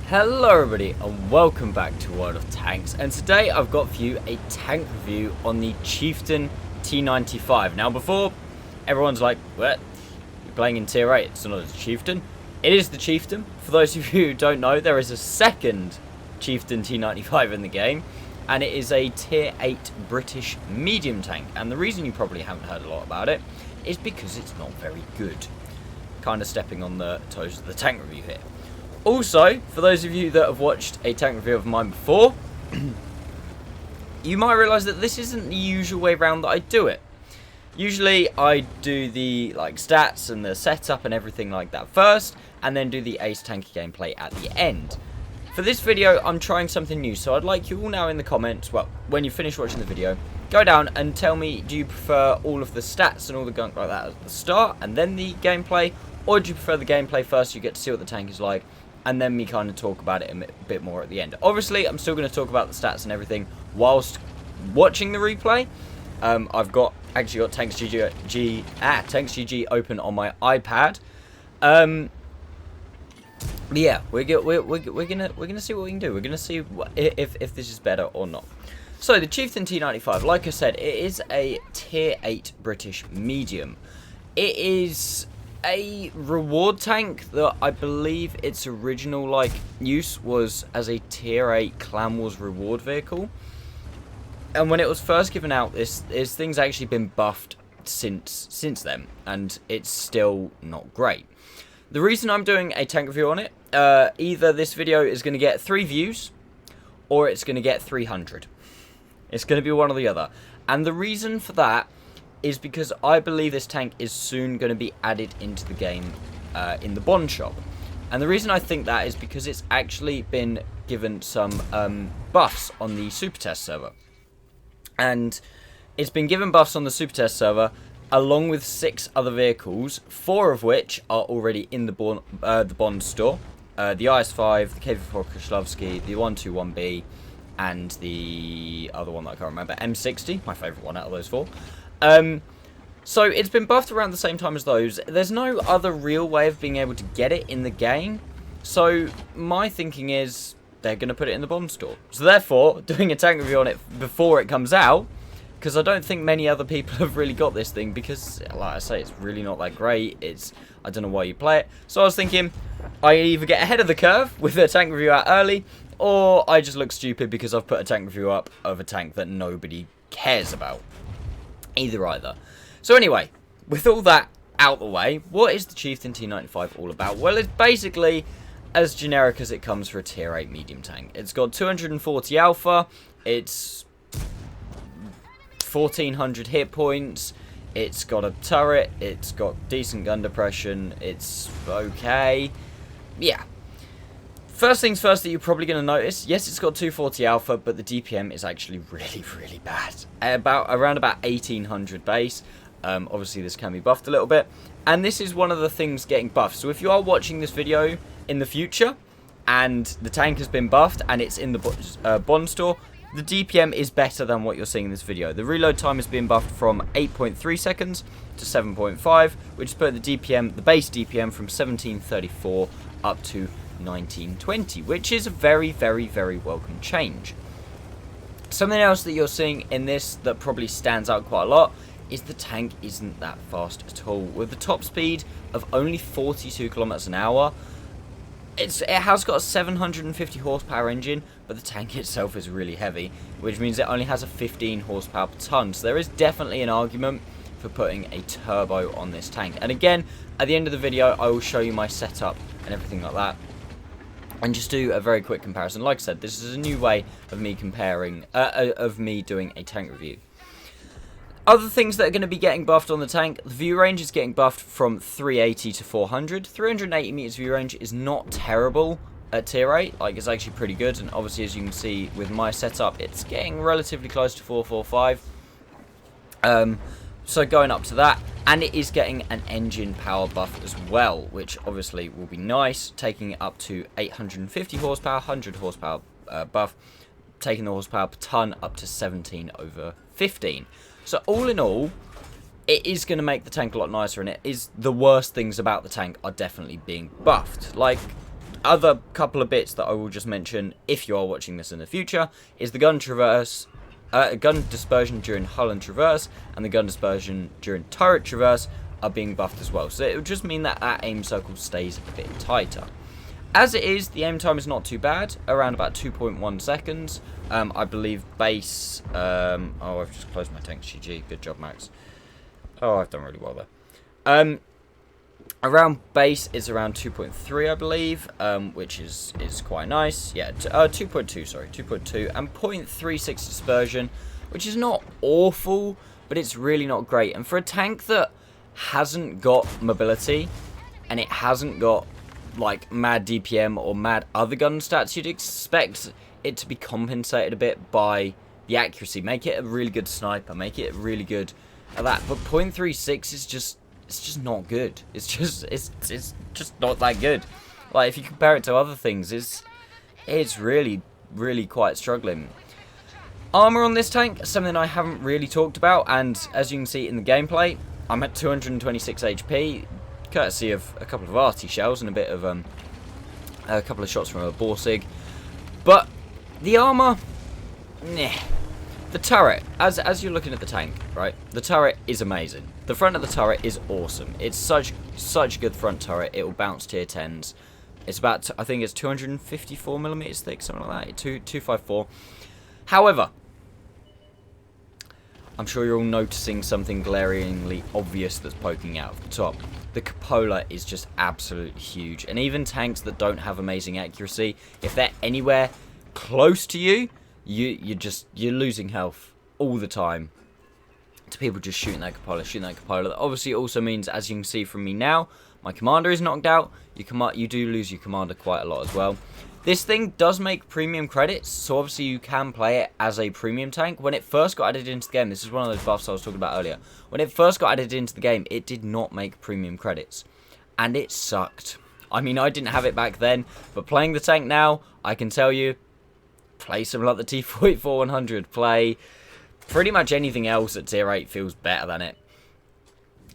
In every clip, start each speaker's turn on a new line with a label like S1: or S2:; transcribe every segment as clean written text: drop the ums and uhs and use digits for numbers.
S1: Hello everybody and welcome back to World of Tanks, and today I've got for you a tank review on the Chieftain T95. Now before everyone's like, what? You're playing in tier 8, it's not a Chieftain. It is the Chieftain. For those of you who don't know, there is a second Chieftain T95 in the game, and it is a tier 8 British medium tank. And the reason you probably haven't heard a lot about it is because it's not very good. Kind of stepping on the toes of the tank review here. Also, for those of you that have watched a tank review of mine before, you might realise that this isn't the usual way around that I do it. Usually I do the stats and the setup and everything like that first, and then do the ace tanky gameplay at the end. For this video, I'm trying something new, so I'd like you all now in the comments, well, when you finish watching the video, go down and tell me, do you prefer all of the stats and all the gunk like that at the start, and then the gameplay, or do you prefer the gameplay first so you get to see what the tank is like, and then me kind of talk about it a bit more at the end. Obviously, I'm still going to talk about the stats and everything whilst watching the replay. I've actually got Tanks GG open on my iPad. Yeah, we're gonna see what we can do. We're gonna see if this is better or not. So the Chieftain T95, like I said, it is a tier 8 British medium. It is a reward tank that I believe its original use was as a tier 8 Clan Wars reward vehicle, and when it was first given out, this thing's actually been buffed since then, and it's still not great. The reason I'm doing a tank review on it, either this video is going to get 3 views or it's going to get 300. It's going to be one or the other, and the reason for that is because I believe this tank is soon going to be added into the game in the Bond shop. And the reason I think that is because it's actually been given some buffs on the Super Test server. And it's been given buffs on the Super Test server along with 6 other vehicles, 4 of which are already in the Bond store. The IS-5, the KV-4 Krishlovsky, the 121B, and the other one that I can't remember, M60, my favourite one out of those 4. So it's been buffed around the same time as those. There's no other real way of being able to get it in the game. So my thinking is they're going to put it in the Bond store. So therefore, doing a tank review on it before it comes out, because I don't think many other people have really got this thing, because like I say, it's really not that great. I don't know why you play it. So I was thinking I either get ahead of the curve with a tank review out early, or I just look stupid because I've put a tank review up of a tank that nobody cares about. Either. So anyway, with all that out the way, what is the Chieftain T95 all about? Well, it's basically as generic as it comes for a tier 8 medium tank. It's got 240 alpha, it's 1400 hit points, it's got a turret, it's got decent gun depression, it's okay. Yeah. First things first that you're probably going to notice, yes, it's got 240 alpha, but the DPM is actually really bad. Around about 1800 base. Obviously, this can be buffed a little bit. And this is one of the things getting buffed. So if you are watching this video in the future, and the tank has been buffed, and it's in the Bond store, the DPM is better than what you're seeing in this video. The reload time is being buffed from 8.3 seconds to 7.5, which is putting the base DPM from 1734 up to 1920, which is a very welcome change. Something else that you're seeing in this that probably stands out quite a lot is the tank isn't that fast at all. With the top speed of only 42 kilometers an hour, it has got a 750 horsepower engine, but the tank itself is really heavy, which means it only has a 15 horsepower per ton. So there is definitely an argument for putting a turbo on this tank. And again, at the end of the video, I will show you my setup and everything like that, and just do a very quick comparison. Like I said, this is a new way of me comparing, of me doing a tank review. Other things that are going to be getting buffed on the tank, the view range is getting buffed from 380 to 400. 380 meters view range is not terrible at tier 8, it's actually pretty good, and obviously as you can see with my setup, it's getting relatively close to 445. So going up to that, and it is getting an engine power buff as well, which obviously will be nice, taking it up to 850 horsepower, 100 horsepower buff, taking the horsepower per ton up to 17 over 15. So all in all, it is going to make the tank a lot nicer, and it is the worst things about the tank are definitely being buffed. other couple of bits that I will just mention, if you are watching this in the future, is the gun dispersion during hull and traverse, and the gun dispersion during turret traverse are being buffed as well. So it would just mean that that aim circle stays a bit tighter. As it is, the aim time is not too bad, around about 2.1 seconds. I believe base... oh, I've just closed my tank. GG. Good job, Max. Oh, I've done really well there. Around base, it's around 2.3, I believe, which is quite nice. Yeah, 2.2, sorry, 2.2. And 0.36 dispersion, which is not awful, but it's really not great. And for a tank that hasn't got mobility, and it hasn't got like mad DPM or mad other gun stats, you'd expect it to be compensated a bit by the accuracy. Make it a really good sniper, make it really good at that. But 0.36 is just, it's just not good. It's just not that good. Like, if you compare it to other things, it's really quite struggling. Armor on this tank, something I haven't really talked about, and as you can see in the gameplay, I'm at 226 HP, courtesy of a couple of arty shells and a bit of a couple of shots from a Borsig. But the armor, nah. The turret, as you're looking at the tank, right? The turret is amazing. The front of the turret is awesome. It's such a good front turret. It will bounce tier 10s. It's about, I think it's 254 millimeters thick, something like that. 254. However, I'm sure you're all noticing something glaringly obvious that's poking out of the top. The cupola is just absolutely huge. And even tanks that don't have amazing accuracy, if they're anywhere close to you, you're losing health all the time to people just shooting that cupola. That obviously also means, as you can see from me now, my commander is knocked out. You do lose your commander quite a lot as well. This thing does make premium credits, so obviously you can play it as a premium tank. When it first got added into the game, this is one of those buffs I was talking about earlier. When it first got added into the game, it did not make premium credits. And it sucked. I mean, I didn't have it back then, but playing the tank now, I can tell you, play something like the T94-100, play pretty much anything else at tier 8 feels better than it.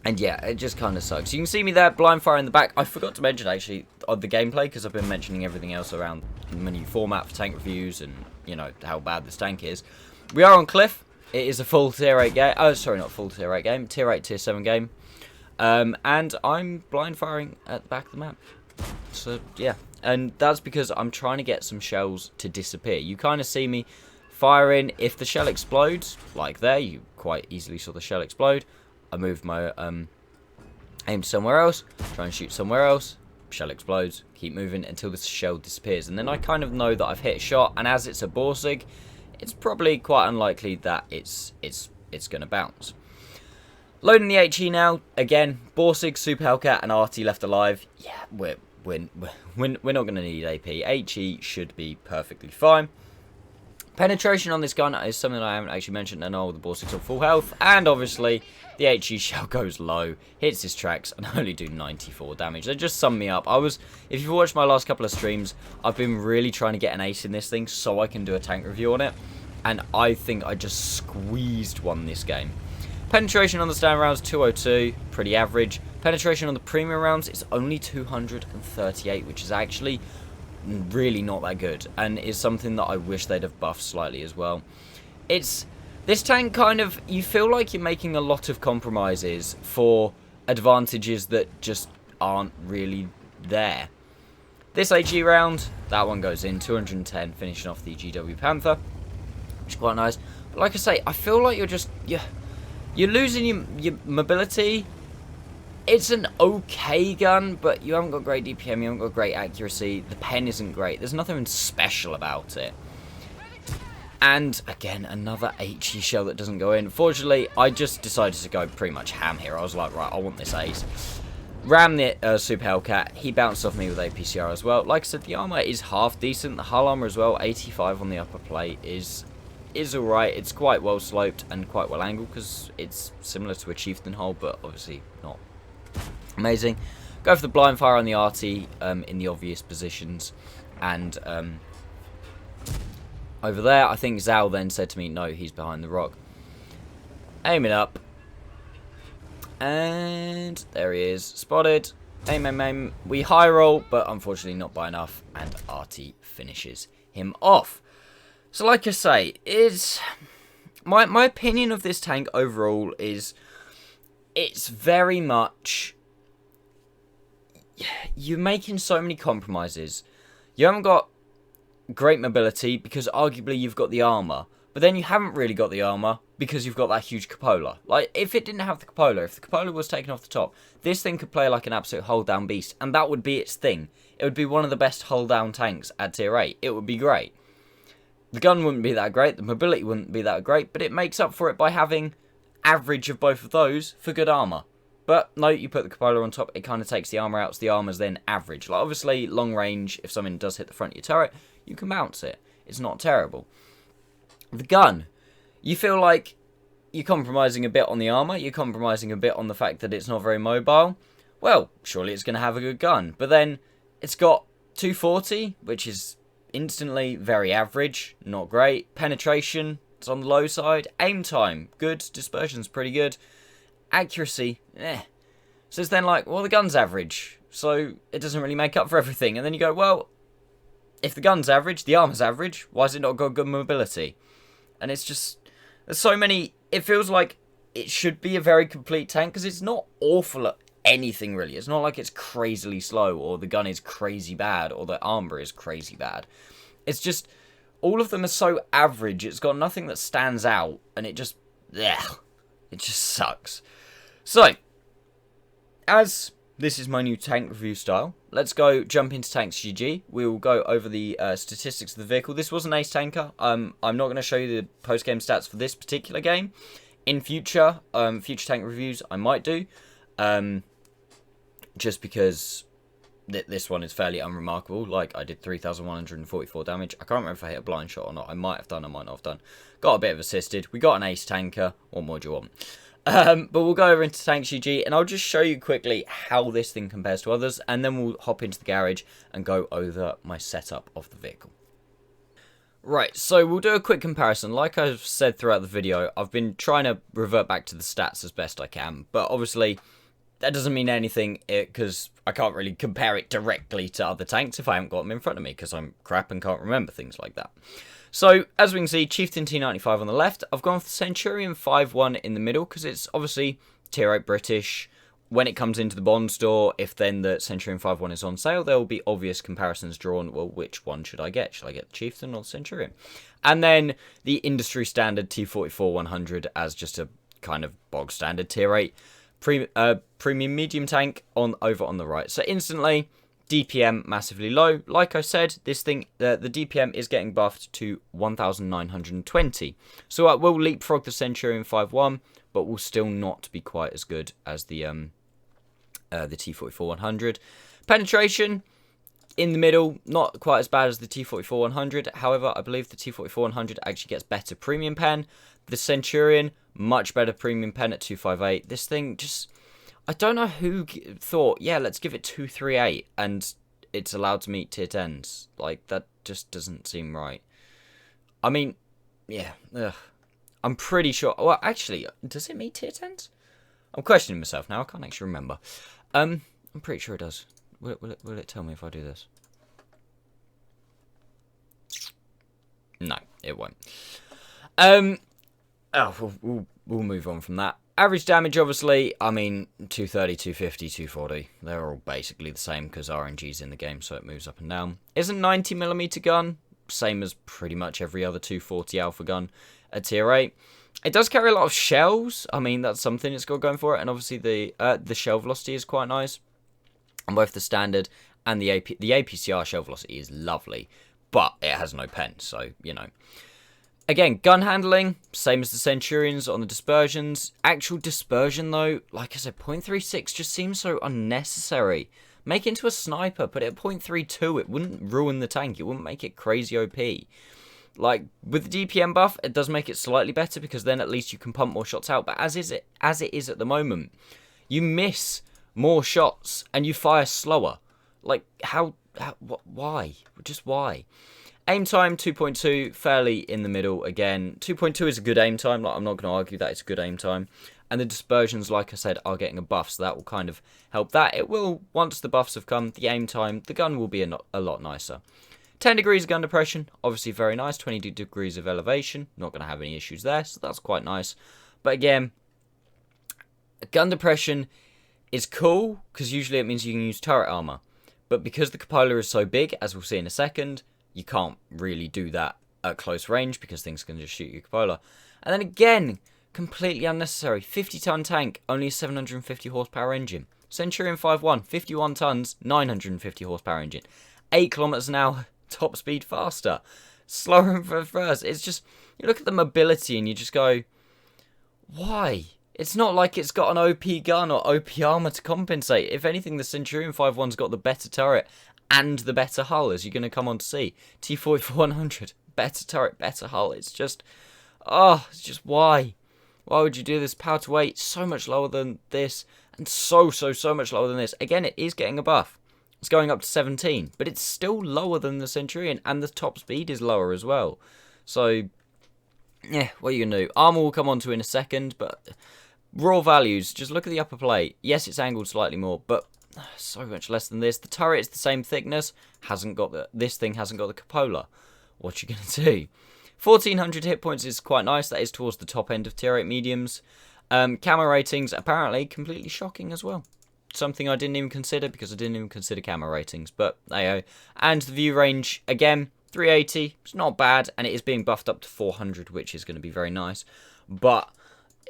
S1: And yeah, it just kind of sucks. You can see me there, blind fire in the back. I forgot to mention, actually, of the gameplay, because I've been mentioning everything else around the menu format for tank reviews and, you know, how bad this tank is. We are on Cliff. It is a full tier 8 game. Oh, sorry, not full tier 8 game. Tier 8, tier 7 game. And I'm blind firing at the back of the map. So, yeah. And that's because I'm trying to get some shells to disappear. You kind of see me firing. If the shell explodes, like there, you quite easily saw the shell explode. I moved my aim somewhere else, try and shoot somewhere else, shell explodes, keep moving until the shell disappears. And then I kind of know that I've hit a shot, and as it's a Borsig, it's probably quite unlikely that it's going to bounce. Loading the HE now. Again, Borsig, Super Hellcat, and Arty left alive. Yeah, we're not going to need AP. HE should be perfectly fine. Penetration on this gun is something I haven't actually mentioned, and all the Borsig's on full health, and obviously the HE shell goes low, hits his tracks, and only do 94 damage. They just sum me up. If you've watched my last couple of streams, I've been really trying to get an ace in this thing so I can do a tank review on it, and I think I just squeezed one this game. Penetration on the standard rounds, 202, pretty average. Penetration on the premium rounds is only 238, which is actually really not that good, and is something that I wish they'd have buffed slightly as well. This tank kind of, you feel like you're making a lot of compromises for advantages that just aren't really there. This HE round, that one goes in, 210, finishing off the GW Panther, which is quite nice. But like I say, I feel like you're losing your mobility. It's an okay gun, but you haven't got great DPM, you haven't got great accuracy, the pen isn't great, there's nothing special about it. And, again, another HE shell that doesn't go in. Fortunately, I just decided to go pretty much ham here. I was like, right, I want this ace. Ram the Super Hellcat, he bounced off me with APCR as well. Like I said, the armor is half decent, the hull armor as well, 85 on the upper plate is alright. It's quite well sloped and quite well angled, because it's similar to a Chieftain hull, but obviously not amazing. Go for the blind fire on the RT in the obvious positions, and over there, I think Zal then said to me, no, he's behind the rock. Aiming up, and there he is, spotted. Aim, aim, aim. We high roll, but unfortunately not by enough. And Artie finishes him off. So like I say, my opinion of this tank overall is it's very much... You're making so many compromises. You haven't got great mobility because arguably you've got the armor. But then you haven't really got the armor because you've got that huge cupola. Like, if it didn't have the cupola, if the cupola was taken off the top, this thing could play like an absolute hold-down beast. And that would be its thing. It would be one of the best hold-down tanks at tier 8. It would be great. The gun wouldn't be that great. The mobility wouldn't be that great. But it makes up for it by having average of both of those for good armor. But no, you put the cupola on top, it kind of takes the armor out, so the armor's then average. Like, obviously, long range, if something does hit the front of your turret, you can bounce it. It's not terrible. The gun, you feel like you're compromising a bit on the armor, you're compromising a bit on the fact that it's not very mobile. Well, surely it's going to have a good gun. But then, it's got 240, which is instantly very average, not great. Penetration, it's on the low side. Aim time, good. Dispersion's pretty good. Accuracy, eh. So it's then like, well, the gun's average, so it doesn't really make up for everything. And then you go, well, if the gun's average, the armor's average, why has it not got good mobility? And it's just, there's so many, it feels like it should be a very complete tank, because it's not awful at anything, really. It's not like it's crazily slow, or the gun is crazy bad, or the armor is crazy bad. It's just, all of them are so average, it's got nothing that stands out, and it just, ugh, it just sucks. So, as this is my new tank review style, let's go jump into Tanks GG. We'll go over the statistics of the vehicle. This was an ace tanker. I'm not going to show you the post-game stats for this particular game. In future tank reviews, I might do. Just because this one is fairly unremarkable. Like, I did 3,144 damage. I can't remember if I hit a blind shot or not. I might have done, I might not have done. Got a bit of assisted. We got an ace tanker. What more do you want? But we'll go over into Tanks GG, and I'll just show you quickly how this thing compares to others, and then we'll hop into the garage and go over my setup of the vehicle. Right, so we'll do a quick comparison. Like I've said throughout the video, I've been trying to revert back to the stats as best I can, but obviously that doesn't mean anything because I can't really compare it directly to other tanks if I haven't got them in front of me, because I'm crap and can't remember things like that. So, as we can see, Chieftain T95 on the left. I've gone for the Centurion 5-1 in the middle, because it's obviously tier 8 British. When it comes into the Bond store, if then the Centurion 5-1 is on sale, there will be obvious comparisons drawn. Well, which one should I get? Should I get the Chieftain or the Centurion? And then the industry standard T44-100 as just a kind of bog standard tier 8 premium medium tank over on the right. So instantly, DPM massively low. Like I said, this thing, the DPM is getting buffed to 1,920. So it will leapfrog the Centurion 5-1, but will still not be quite as good as the T44-100. Penetration in the middle, not quite as bad as the T44-100. However, I believe the T44-100 actually gets better premium pen. The Centurion, much better premium pen at 258. This thing just, I don't know who thought, yeah, let's give it 238 and it's allowed to meet tier 10s. Like, that just doesn't seem right. I mean, yeah, ugh. I'm pretty sure, well, actually, does it meet tier 10s? I'm questioning myself now, I can't actually remember. I'm pretty sure it does. Will it tell me if I do this? No, it won't. We'll move on from that. Average damage, obviously, I mean, 230, 250, 240. They're all basically the same because RNG's in the game, so it moves up and down. Is a 90mm gun, same as pretty much every other 240 alpha gun at tier 8. It does carry a lot of shells. I mean, that's something it's got going for it. And obviously the shell velocity is quite nice on both the standard and the AP. The APCR shell velocity is lovely, but it has no pen, so, you know. Again, gun handling, same as the Centurions on the dispersions. Actual dispersion, though, like I said, 0.36 just seems so unnecessary. Make it into a sniper, put it at 0.32. It wouldn't ruin the tank. It wouldn't make it crazy OP. Like, with the DPM buff, it does make it slightly better because then at least you can pump more shots out. But as it is at the moment, you miss more shots and you fire slower. Like, why? Just why? Aim time, 2.2, fairly in the middle again. 2.2 is a good aim time. Like, I'm not going to argue that it's a good aim time. And the dispersions, like I said, are getting a buff, so that will kind of help that. It will, once the buffs have come, the aim time, the gun will be a lot nicer. 10 degrees of gun depression, obviously very nice. 20 degrees of elevation, not going to have any issues there, so that's quite nice. But again, gun depression is cool, because usually it means you can use turret armor. But because the cupola is so big, as we'll see in a second, you can't really do that at close range, because things can just shoot your cupola. And then again, completely unnecessary. 50-ton tank, only a 750 horsepower engine. Centurion 5.1, 51 tons, 950 horsepower engine. 8 kilometers an hour, top speed faster. Slower in first. It's just, you look at the mobility and you just go, why? It's not like it's got an OP gun or OP armor to compensate. If anything, the Centurion 5.1's got the better turret and the better hull, as you're going to come on to see. T44-100, better turret, better hull. It's just, it's just why? Why would you do this? Power to weight, so much lower than this, and so much lower than this. Again, it is getting a buff. It's going up to 17, but it's still lower than the Centurion, and the top speed is lower as well. So, yeah, what are you going to do? Armor will come on to in a second, but raw values, just look at the upper plate. Yes, it's angled slightly more, but so much less than this. The turret is the same thickness, this thing hasn't got the cupola. What you going to do? 1400 hit points is quite nice. That is towards the top end of tier 8 mediums. Camo ratings, apparently, completely shocking as well. Something I didn't even consider, because I didn't even consider camo ratings. But, there you go. And the view range, again, 380. It's not bad, and it is being buffed up to 400, which is going to be very nice. But,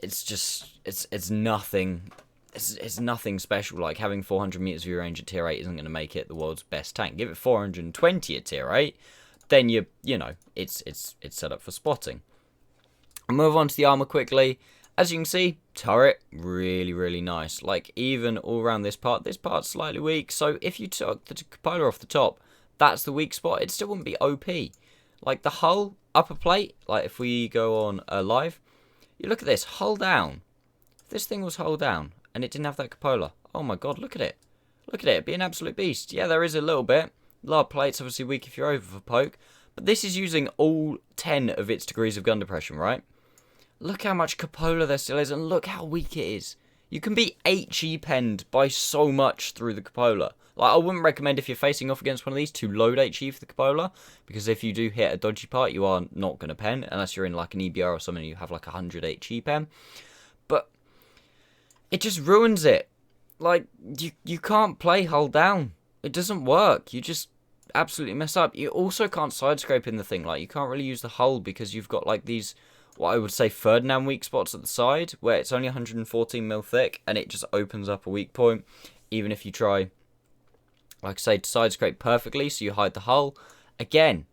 S1: it's just, it's nothing. It's nothing special. Like, having 400 meters view range at tier 8 isn't going to make it the world's best tank. Give it 420 at tier 8. Then you know, it's set up for spotting. I'll move on to the armor quickly. As you can see, turret, really nice. Like, even all around this part's slightly weak. So if you took the cupola off the top, that's the weak spot. It still wouldn't be OP. Like, the hull, upper plate, like if we go on live, you look at this, hull down. If this thing was hull down and it didn't have that cupola, oh my god, look at it. Look at it, it'd be an absolute beast. Yeah, there is a little bit. Lower plate's obviously weak if you're over for poke, but this is using all 10 of its degrees of gun depression, right? Look how much cupola there still is, and look how weak it is. You can be HE penned by so much through the cupola. Like, I wouldn't recommend if you're facing off against one of these to load HE for the cupola, because if you do hit a dodgy part, you are not going to pen, unless you're in like an EBR or something and you have like 100 HE pen. But it just ruins it. Like, you can't play hull down. It doesn't work. You just absolutely mess up. You also can't side scrape in the thing. Like, you can't really use the hull because you've got like these, what I would say, Ferdinand weak spots at the side, where it's only 114 mil thick and it just opens up a weak point. Even if you try, like I say, to side scrape perfectly, so you hide the hull. Again,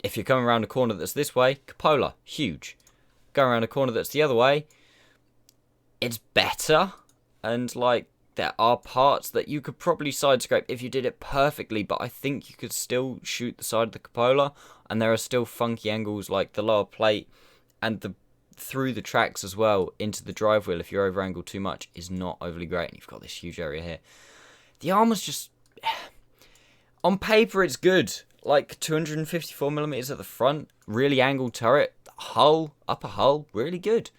S1: if you're coming around a corner that's this way, cupola, huge. Going around a corner that's the other way, it's better. And like, there are parts that you could probably side scrape if you did it perfectly, but I think you could still shoot the side of the cupola, and there are still funky angles like the lower plate and the through the tracks as well into the drive wheel. If you're over angled too much, is not overly great, and you've got this huge area here. The armor's just, on paper it's good, like 254mm at the front, really angled turret, hull, upper hull, really good,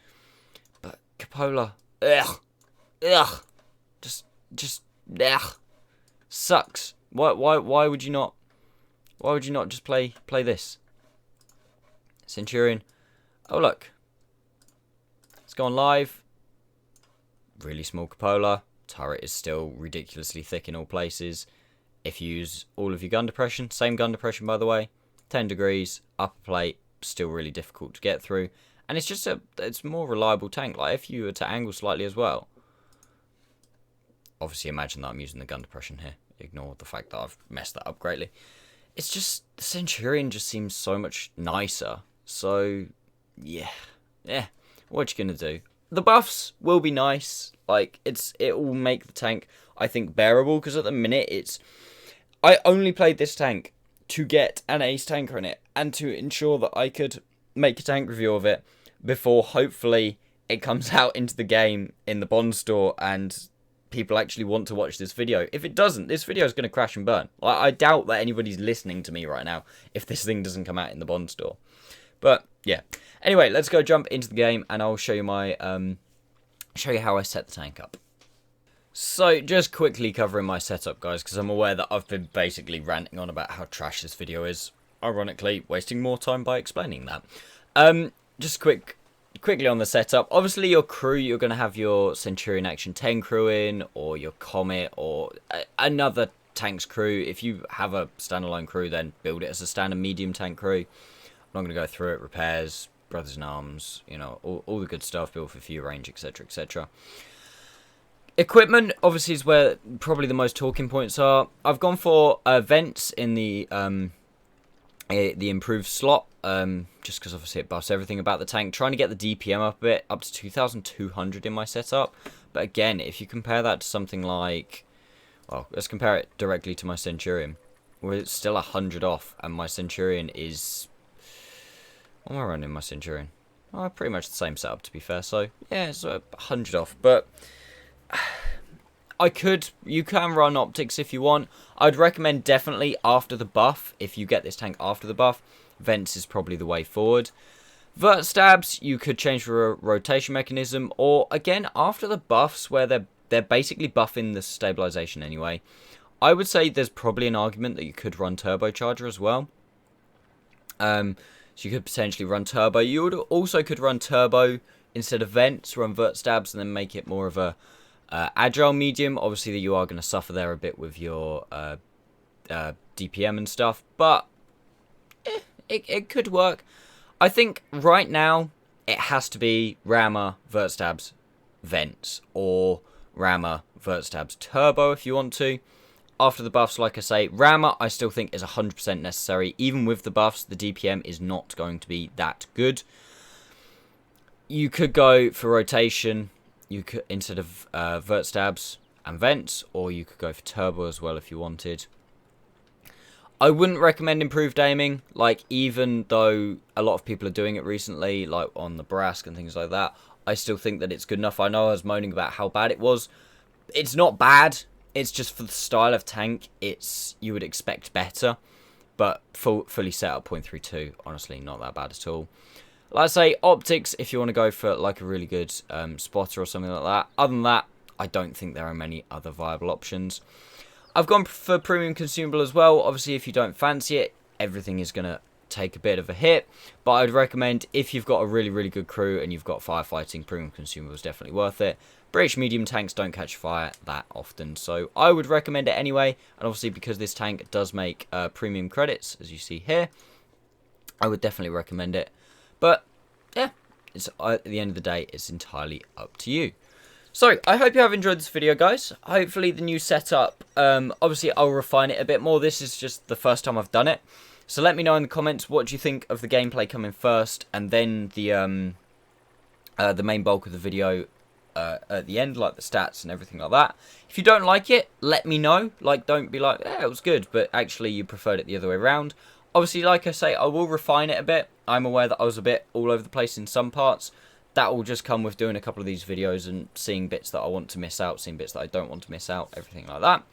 S1: but cupola, ugh. Just sucks. Why would you not? Why would you not just play this? Centurion. Oh look. Let's go on live. Really small cupola. Turret is still ridiculously thick in all places. If you use all of your gun depression, same gun depression by the way, 10 degrees, upper plate, still really difficult to get through. And it's just it's more reliable tank. Like if you were to angle slightly as well. Obviously imagine that I'm using the gun depression here. Ignore the fact that I've messed that up greatly. It's just, the Centurion just seems so much nicer. So, yeah. What you gonna do? The buffs will be nice. Like, it will make the tank, I think, bearable. Because at the minute, I only played this tank to get an ace tanker in it. And to ensure that I could make a tank review of it before, hopefully, it comes out into the game in the Bond store and people actually want to watch this video. If it doesn't, this video is going to crash and burn. I doubt that anybody's listening to me right now if this thing doesn't come out in the Bond store. But yeah. Anyway, let's go jump into the game and I'll show you my show you how I set the tank up. So, just quickly covering my setup, guys, because I'm aware that I've been basically ranting on about how trash this video is. Ironically, wasting more time by explaining that. Just quickly on the setup. Obviously, your crew, you're going to have your Centurion Action 10 crew in, or your Comet, or another tank's crew. If you have a standalone crew, then build it as a standard medium tank crew. I'm not going to go through it. Repairs, Brothers in Arms, you know, all the good stuff, built for few range, etc, etc. Equipment, obviously, is where probably the most talking points are. I've gone for vents in the improved slot, just because obviously it buffs everything about the tank. Trying to get the DPM up a bit, up to 2,200 in my setup. But again, if you compare that to something like, well, let's compare it directly to my Centurion, where it's still 100 off, and my Centurion is, what am I running my Centurion? Oh, pretty much the same setup, to be fair. So yeah, it's 100 off, but you can run optics if you want. I'd recommend definitely after the buff, if you get this tank after the buff, vents is probably the way forward. Vert stabs, you could change for a rotation mechanism, or again, after the buffs, where they're basically buffing the stabilization anyway, I would say there's probably an argument that you could run turbocharger as well. So you could potentially run turbo. You would also could run turbo instead of vents, run vert stabs, and then make it more of a agile medium. Obviously, you are going to suffer there a bit with your DPM and stuff, but it could work. I think right now it has to be rammer, vert stabs, vents, or rammer, vert stabs, turbo if you want to. After the buffs, like I say, rammer I still think is 100% necessary. Even with the buffs, the DPM is not going to be that good. You could go for rotation. You could, instead of vert stabs and vents, or you could go for turbo as well if you wanted. I wouldn't recommend improved aiming, like, even though a lot of people are doing it recently, like on the Brask and things like that. I still think that it's good enough. I know I was moaning about how bad it was. It's not bad. It's just for the style of tank, you would expect better. But fully set up 0.32, honestly, not that bad at all. Like I say, optics, if you want to go for like a really good spotter or something like that. Other than that, I don't think there are many other viable options. I've gone for premium consumable as well. Obviously, if you don't fancy it, everything is going to take a bit of a hit. But I'd recommend, if you've got a really, really good crew and you've got firefighting, premium consumable is definitely worth it. British medium tanks don't catch fire that often, so I would recommend it anyway. And obviously, because this tank does make premium credits, as you see here, I would definitely recommend it. But yeah, at the end of the day, it's entirely up to you. So, I hope you have enjoyed this video, guys. Hopefully the new setup, obviously I'll refine it a bit more. This is just the first time I've done it. So let me know in the comments what do you think of the gameplay coming first, and then the main bulk of the video at the end, like the stats and everything like that. If you don't like it, let me know. Like, don't be like, yeah, it was good, but actually you preferred it the other way around. Obviously, like I say, I will refine it a bit. I'm aware that I was a bit all over the place in some parts. That will just come with doing a couple of these videos and seeing bits that I want to miss out, seeing bits that I don't want to miss out, everything like that.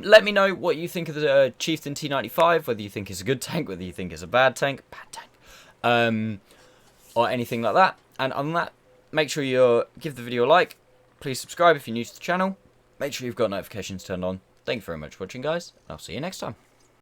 S1: Let me know what you think of the Chieftain T95, whether you think it's a good tank, whether you think it's a bad tank, or anything like that. And other than that, make sure you give the video a like. Please subscribe if you're new to the channel. Make sure you've got notifications turned on. Thank you very much for watching, guys. I'll see you next time.